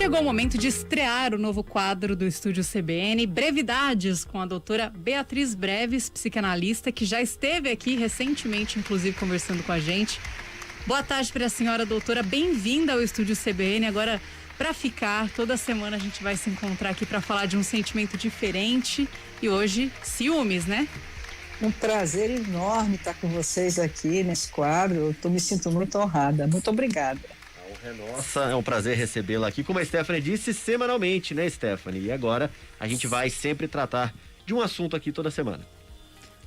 Chegou o momento de estrear o novo quadro do Estúdio CBN, Brevidades, com a doutora Beatriz Breves, psicanalista, que já esteve aqui recentemente, inclusive, conversando com a gente. Boa tarde para a senhora, doutora. Bem-vinda ao Estúdio CBN. Agora, para ficar, toda semana a gente vai se encontrar aqui para falar de um sentimento diferente. E hoje, ciúmes, né? Um prazer enorme estar com vocês aqui nesse quadro. Eu me sinto muito honrada. Muito obrigada. Nossa, é um prazer recebê-la aqui, como a Stephanie disse, semanalmente, né, Stephanie? E agora a gente vai sempre tratar de um assunto aqui toda semana.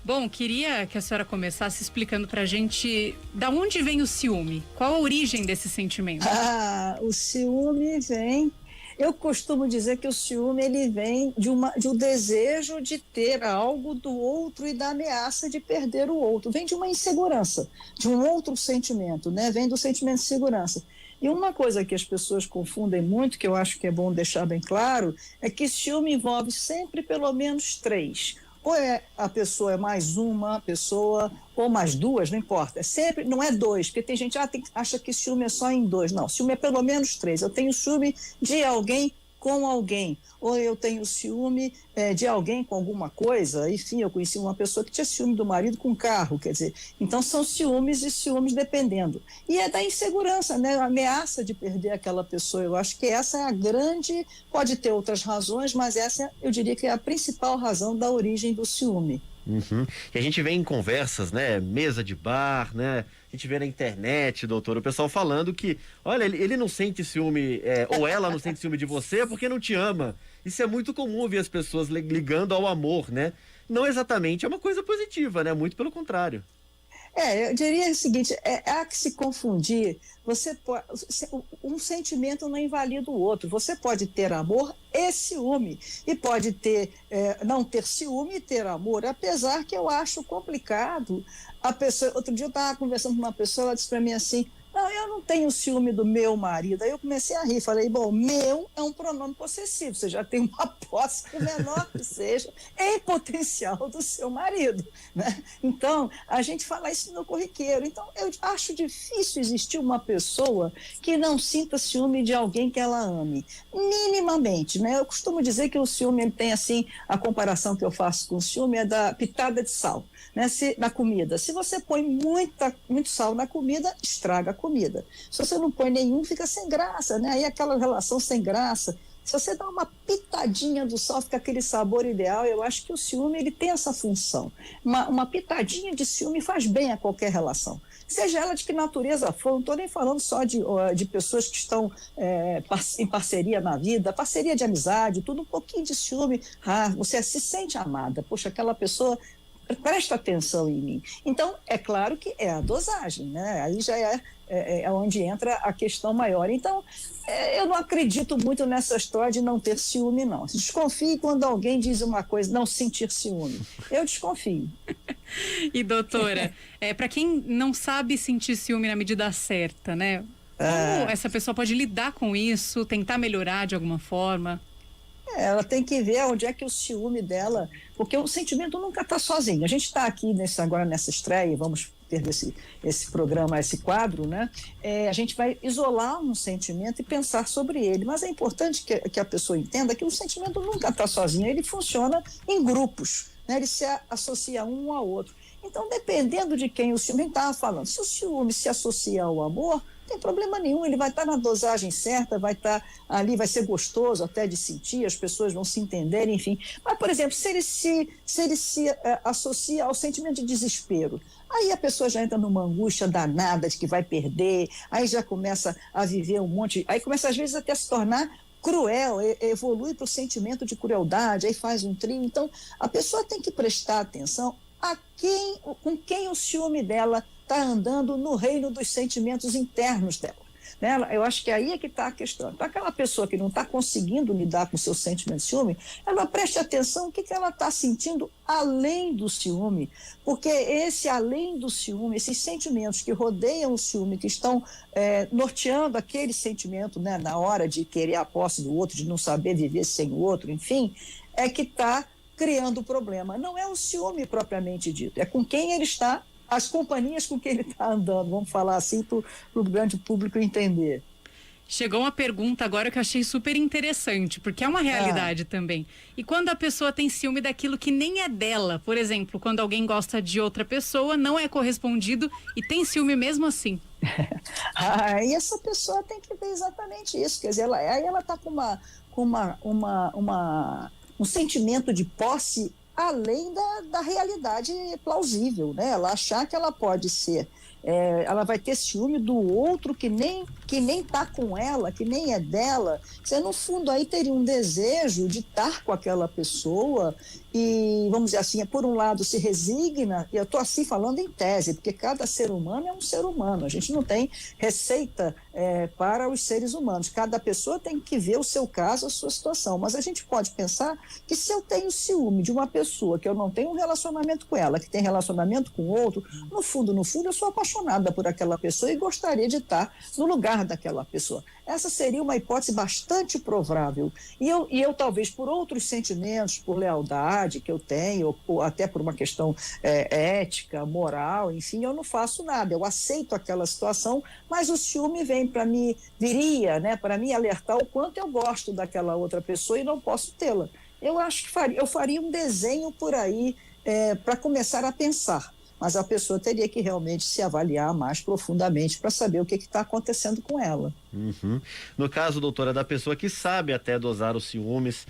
Bom, queria que a senhora começasse explicando pra gente da onde vem o ciúme, qual a origem desse sentimento? O ciúme vem... Eu costumo dizer que o ciúme ele vem de um desejo de ter algo do outro e da ameaça de perder o outro. Vem de uma insegurança, de um outro sentimento, né? Vem do sentimento de segurança. E uma coisa que as pessoas confundem muito, que eu acho que é bom deixar bem claro, é que ciúme envolve sempre pelo menos três. Ou a pessoa é mais uma pessoa, ou mais duas, não importa. É sempre, não é dois, porque tem gente que acha que ciúme é só em dois. Não, ciúme é pelo menos três. Eu tenho ciúme de alguém com alguém, ou eu tenho ciúme de alguém com alguma coisa. Enfim, eu conheci uma pessoa que tinha ciúme do marido com carro, quer dizer, então são ciúmes e ciúmes dependendo. E é da insegurança, né? A ameaça de perder aquela pessoa. Eu acho que essa é a grande, pode ter outras razões, mas essa eu diria que é a principal razão da origem do ciúme. Uhum. E a gente vê em conversas, né, mesa de bar, né, a gente vê na internet, doutor, o pessoal falando que, olha, ele não sente ciúme, ou ela não sente ciúme de você porque não te ama. Isso é muito comum ver as pessoas ligando ao amor, né? Não exatamente é uma coisa positiva, né? Muito pelo contrário. Eu diria o seguinte, há que se confundir, um sentimento não invalida o outro, você pode ter amor e ciúme, e pode ter, não ter ciúme e ter amor, apesar que eu acho complicado, outro dia eu estava conversando com uma pessoa, ela disse para mim assim, não, eu não tenho ciúme do meu marido. Aí eu comecei a rir, falei, bom, meu é um pronome possessivo, você já tem uma posse, por menor que seja, em potencial do seu marido, né? Então, a gente fala isso no corriqueiro. Então, eu acho difícil existir uma pessoa que não sinta ciúme de alguém que ela amente, minimamente, né? Eu costumo dizer que o ciúme, ele tem assim, a comparação que eu faço com o ciúme é da pitada de sal, né? Na comida. Se você põe muito sal na comida, estraga a comida. Se você não põe nenhum, fica sem graça, né? Aí aquela relação sem graça. Se você dá uma pitadinha do sal, fica aquele sabor ideal. Eu acho que o ciúme, ele tem essa função. Uma pitadinha de ciúme faz bem a qualquer relação. Seja ela de que natureza for, não estou nem falando só de pessoas que estão em parceria na vida, parceria de amizade, tudo um pouquinho de ciúme. Você se sente amada. Poxa, aquela pessoa presta atenção em mim. Então, é claro que é a dosagem, né? Aí já é onde entra a questão maior. Então, eu não acredito muito nessa história de não ter ciúme, não. Desconfie quando alguém diz uma coisa, não sentir ciúme. Eu desconfio. E, doutora, para quem não sabe sentir ciúme na medida certa, né? Como essa pessoa pode lidar com isso, tentar melhorar de alguma forma? Ela tem que ver onde é que o ciúme dela, porque o sentimento nunca está sozinho. A gente está aqui agora nessa estreia, vamos ter esse programa, esse quadro, né? A gente vai isolar um sentimento e pensar sobre ele, mas é importante que a pessoa entenda que o sentimento nunca está sozinho, ele funciona em grupos, né? Ele se associa um ao outro. Então, dependendo de quem o ciúme, a gente estava falando, se o ciúme se associa ao amor, não tem problema nenhum, ele vai estar na dosagem certa, vai estar ali, vai ser gostoso até de sentir, as pessoas vão se entender, enfim. Mas, por exemplo, se ele se associa ao sentimento de desespero, aí a pessoa já entra numa angústia danada de que vai perder, aí já começa a viver um monte, aí começa às vezes até a se tornar cruel, evolui para o sentimento de crueldade, aí faz um trio. Então, a pessoa tem que prestar atenção com quem o ciúme dela está andando no reino dos sentimentos internos dela. Né? Eu acho que aí é que está a questão. Então, aquela pessoa que não está conseguindo lidar com o seu sentimento de ciúme, ela preste atenção no que ela está sentindo além do ciúme, porque além do ciúme, esses sentimentos que rodeiam o ciúme, que estão norteando aquele sentimento, né, na hora de querer a posse do outro, de não saber viver sem o outro, enfim, é que está criando o problema. Não é o ciúme propriamente dito, é com quem ele está, as companhias com quem ele está andando, vamos falar assim para o grande público entender. Chegou uma pergunta agora que eu achei super interessante, porque é uma realidade também. E quando a pessoa tem ciúme daquilo que nem é dela, por exemplo, quando alguém gosta de outra pessoa, não é correspondido e tem ciúme mesmo assim. E essa pessoa tem que ver exatamente isso. Quer dizer, aí ela está um sentimento de posse além da realidade plausível, né? Ela achar que ela pode ser, ela vai ter ciúme do outro que nem está com ela, que nem é dela. Você, no fundo, aí teria um desejo de estar com aquela pessoa e, vamos dizer assim, por um lado se resigna, e eu estou assim falando em tese, porque cada ser humano é um ser humano, a gente não tem receita para os seres humanos, cada pessoa tem que ver o seu caso, a sua situação, mas a gente pode pensar que se eu tenho ciúme de uma pessoa que eu não tenho um relacionamento com ela, que tem relacionamento com outro, no fundo, eu sou apaixonada por aquela pessoa e gostaria de estar no lugar daquela pessoa. Essa seria uma hipótese bastante provável. E eu talvez, por outros sentimentos, por lealdade que eu tenho, ou até por uma questão ética, moral, enfim, eu não faço nada. Eu aceito aquela situação, mas o ciúme viria, né, para me alertar o quanto eu gosto daquela outra pessoa e não posso tê-la. Eu acho que eu faria um desenho por aí para começar a pensar. Mas a pessoa teria que realmente se avaliar mais profundamente para saber o que está acontecendo com ela. Uhum. No caso, doutora, da pessoa que sabe até dosar os ciúmes,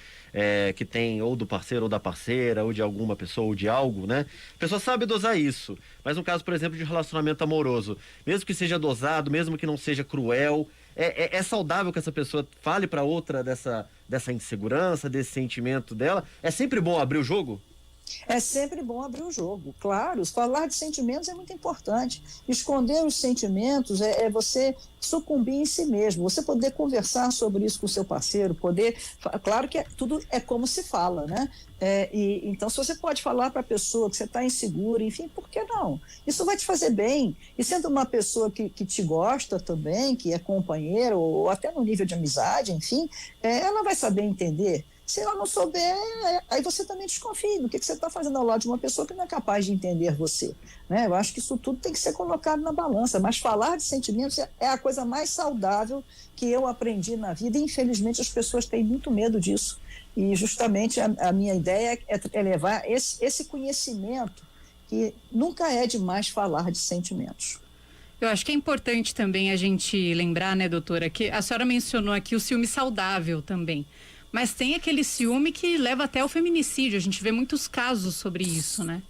que tem ou do parceiro ou da parceira, ou de alguma pessoa ou de algo, né? A pessoa sabe dosar isso. Mas no caso, por exemplo, de relacionamento amoroso, mesmo que seja dosado, mesmo que não seja cruel, é saudável que essa pessoa fale para outra dessa insegurança, desse sentimento dela? É sempre bom abrir o jogo? É sempre bom abrir o jogo, claro. Falar de sentimentos é muito importante. Esconder os sentimentos é você sucumbir em si mesmo. Você poder conversar sobre isso com o seu parceiro, claro que tudo é como se fala, né? Então, se você pode falar para a pessoa que você está insegura, enfim, por que não? Isso vai te fazer bem. E sendo uma pessoa que te gosta também, que é companheira, ou até no nível de amizade, enfim, ela vai saber entender. Se ela não souber, aí você também desconfia do que você está fazendo ao lado de uma pessoa que não é capaz de entender você, né? Eu acho que isso tudo tem que ser colocado na balança, mas falar de sentimentos é a coisa mais saudável que eu aprendi na vida e, infelizmente, as pessoas têm muito medo disso. E, justamente, a minha ideia é levar esse conhecimento, que nunca é demais falar de sentimentos. Eu acho que é importante também a gente lembrar, né, doutora, que a senhora mencionou aqui o ciúme saudável também. Mas tem aquele ciúme que leva até ao feminicídio. A gente vê muitos casos sobre isso, né?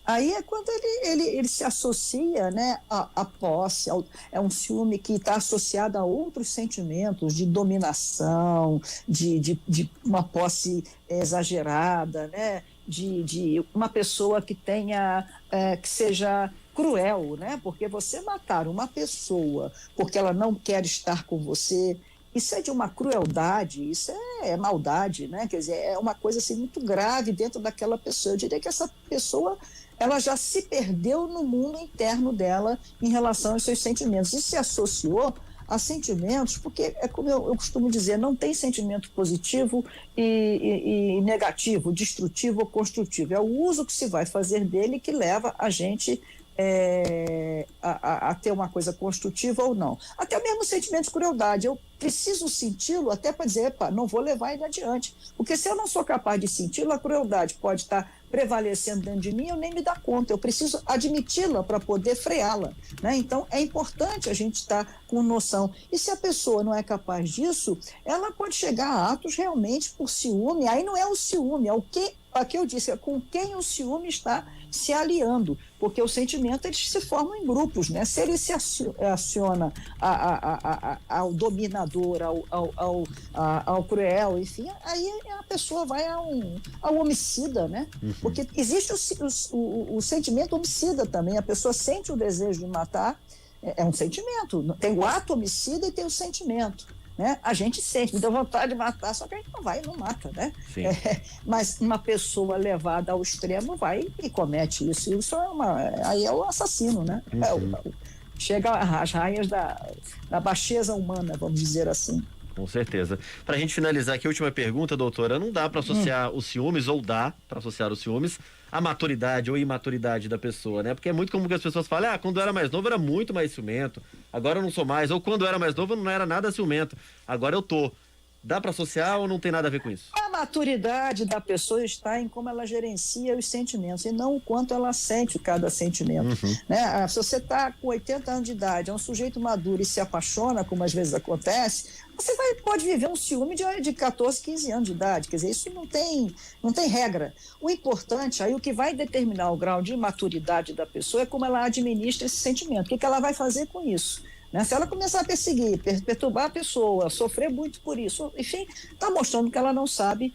Aí é quando ele se associa, né, à posse, é um ciúme que está associado a outros sentimentos de dominação, de uma posse exagerada, né, de uma pessoa que que seja cruel, né, porque você matar uma pessoa porque ela não quer estar com você, isso é de uma crueldade, isso é maldade, né? Quer dizer, é uma coisa assim, muito grave dentro daquela pessoa. Eu diria que essa pessoa, ela já se perdeu no mundo interno dela em relação aos seus sentimentos. E se associou a sentimentos, porque é como eu costumo dizer, não tem sentimento positivo e negativo, destrutivo ou construtivo. É o uso que se vai fazer dele que leva a gente a ter uma coisa construtiva ou não. Até mesmo o sentimento de crueldade. Eu preciso senti-lo até para dizer, não vou levar ele adiante. Porque se eu não sou capaz de senti-lo, a crueldade pode estar prevalecendo dentro de mim, eu nem me dar conta. Eu preciso admiti-la para poder freá-la, né? Então, é importante a gente estar com noção. E se a pessoa não é capaz disso, ela pode chegar a atos realmente por ciúme. Aí não é o ciúme, é o que eu disse, é com quem o ciúme está se aliando, porque o sentimento, eles se formam em grupos, né? Se ele se aciona ao dominador, ao cruel, enfim, aí a pessoa vai ao homicida, né? Uhum. Porque existe o sentimento homicida também, a pessoa sente o desejo de matar, é um sentimento, tem o ato homicida e tem o sentimento. Né? A gente sente, me dá vontade de matar, só que a gente não vai e não mata, né? Mas uma pessoa levada ao extremo vai e comete isso. Isso aí é o assassino, né? Uhum. Chega às raias da baixeza humana, vamos dizer assim. Com certeza. Pra gente finalizar aqui, a última pergunta, doutora, não dá para associar os ciúmes, ou dá para associar os ciúmes à maturidade ou imaturidade da pessoa, né? Porque é muito comum que as pessoas falem, quando eu era mais novo era muito mais ciumento, agora eu não sou mais, ou quando eu era mais novo eu não era nada ciumento, agora eu tô. Dá para associar ou não tem nada a ver com isso? A maturidade da pessoa está em como ela gerencia os sentimentos e não o quanto ela sente cada sentimento. Né? Se você está com 80 anos de idade, é um sujeito maduro e se apaixona, como às vezes acontece, você pode viver um ciúme de 14, 15 anos de idade. Quer dizer, isso não tem regra. O importante, aí o que vai determinar o grau de maturidade da pessoa é como ela administra esse sentimento. O que ela vai fazer com isso? Se ela começar a perseguir, perturbar a pessoa, sofrer muito por isso, enfim, está mostrando que ela não sabe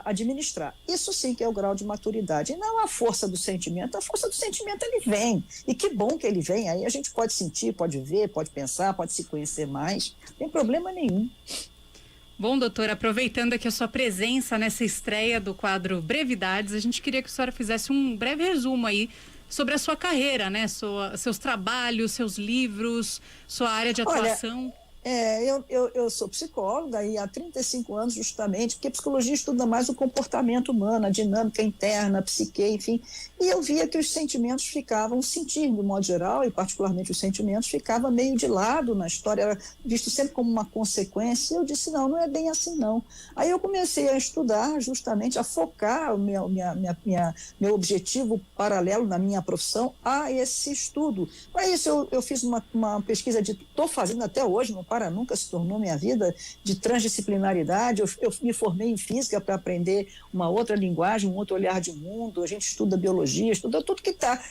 administrar. Isso sim que é o grau de maturidade. E não a força do sentimento. A força do sentimento, ele vem. E que bom que ele vem. Aí a gente pode sentir, pode ver, pode pensar, pode se conhecer mais. Não tem problema nenhum. Bom, doutora, aproveitando aqui a sua presença nessa estreia do quadro Brevidades, a gente queria que a senhora fizesse um breve resumo aí sobre a sua carreira, né? Seus trabalhos, seus livros, sua área de atuação. Eu sou psicóloga e há 35 anos justamente, porque a psicologia estuda mais o comportamento humano, a dinâmica interna, a psique, enfim, e eu via que os sentimentos ficavam, sentir de modo geral, e particularmente os sentimentos, ficava meio de lado na história, era visto sempre como uma consequência, e eu disse, não é bem assim não. Aí eu comecei a estudar, justamente, a focar o meu objetivo paralelo na minha profissão a esse estudo. Para isso eu fiz uma pesquisa estou fazendo até hoje, não para nunca, se tornou minha vida, de transdisciplinaridade. Eu me formei em física para aprender uma outra linguagem, um outro olhar de mundo. A gente estuda biologia, estuda tudo que está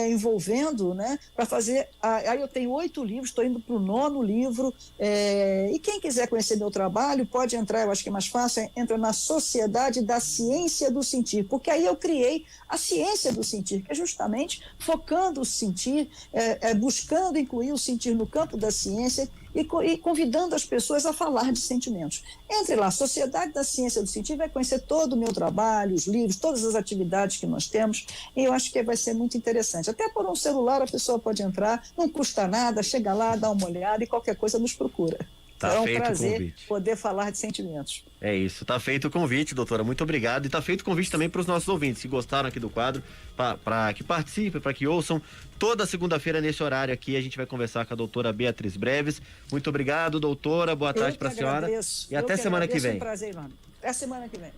envolvendo, né, para fazer. Aí eu tenho 8 livros, estou indo para o 9º livro. E quem quiser conhecer meu trabalho pode entrar, eu acho que é mais fácil, entra na Sociedade da Ciência do Sentir, porque aí eu criei a ciência do sentir, que é justamente focando o sentir, buscando incluir o sentir no campo da ciência e convidando as pessoas a falar de sentimentos. Entre lá, Sociedade da Ciência do Sentir, vai conhecer todo o meu trabalho, os livros, todas as atividades que nós temos, e eu acho que vai ser muito interessante. Até por um celular a pessoa pode entrar, não custa nada, chega lá, dá uma olhada e qualquer coisa nos procura. É um prazer poder falar de sentimentos. É isso, tá feito o convite, doutora, muito obrigado, e tá feito o convite também para os nossos ouvintes que gostaram aqui do quadro, para que participem, para que ouçam. Toda segunda-feira nesse horário aqui a gente vai conversar com a doutora Beatriz Breves. Muito obrigado, doutora, boa tarde para a senhora. Agradeço. E até semana que vem. É um prazer, mano. Até semana que vem.